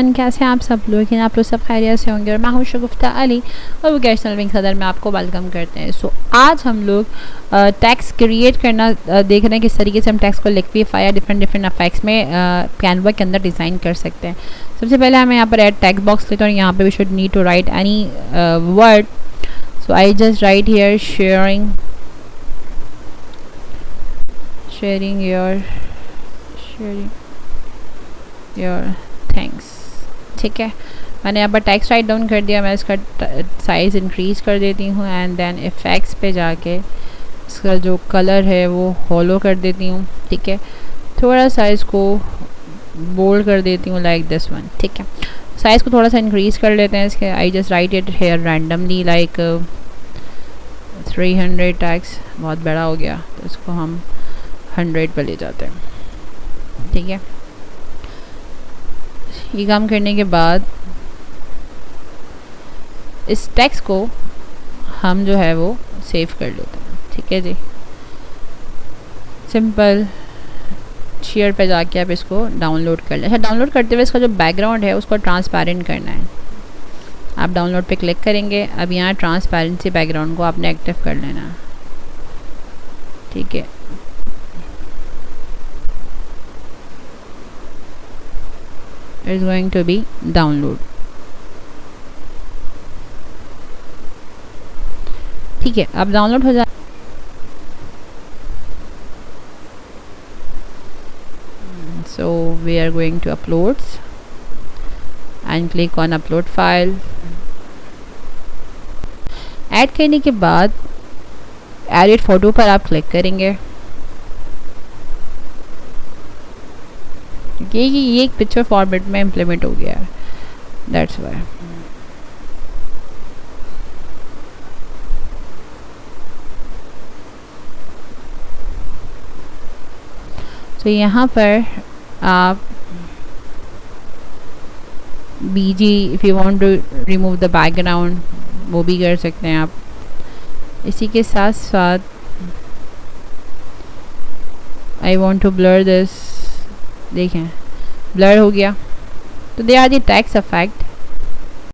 Everyone, कैसे हैं आप सब लोग? लेकिन आप लोग सब खैरियत से होंगे और मैं हूँ शगुफ्ताली और वोकेशनल विंग सदर में आपको वेलकम करते हैं। सो आज हम लोग टेक्स्ट क्रिएट करना देख रहे हैं किस तरीके से हम टेक्स्ट को लिक्विफाई या डिफरेंट इफेक्ट्स में कैनवा के अंदर डिज़ाइन कर सकते हैं। सबसे पहले हमें यहाँ पर ऐड टेक्स्ट बॉक्स लेते हैं और यहाँ पर we should need to write any word. So I just write here sharing your thanks. ठीक है, मैंने यहाँ पर टेक्स्ट राइट डाउन कर दिया। मैं इसका साइज़ इंक्रीज़ कर देती हूँ एंड देन इफ़ेक्ट्स पे जाके इसका जो कलर है वो हॉलो कर देती हूँ। ठीक है, थोड़ा सा इसको बोल्ड कर देती हूँ लाइक दिस वन। ठीक है, साइज़ को थोड़ा सा इंक्रीज़ कर लेते हैं इसके। आई just right it here randomly like 300 text बहुत बड़ा हो गया तो इसको हम 100 पर ले जाते हैं। ठीक है, ये काम करने के बाद इस टेक्स्ट को हम जो है वो सेव कर लेते हैं। ठीक है जी, सिंपल शेयर पे जाके आप इसको डाउनलोड कर लें। अच्छा, डाउनलोड करते हुए इसका जो बैकग्राउंड है उसको ट्रांसपेरेंट करना है। आप डाउनलोड पे क्लिक करेंगे। अब यहाँ ट्रांसपेरेंसी बैकग्राउंड को आपने एक्टिव कर लेना। ठीक है, is going to be download। ठीक है, अब डाउनलोड हो जाए। So we are going to uploads and click on upload file। Add करने के बाद एडिट फोटो पर आप क्लिक करेंगे। ये एक पिक्चर फॉर्मेट में इम्प्लीमेंट हो गया है, दैट्स वाई। तो यहाँ पर आप BG if you want to remove the background वो भी कर सकते हैं आप। इसी के साथ साथ I want to blur this, देखें ब्लर हो गया। तो they are the text effect.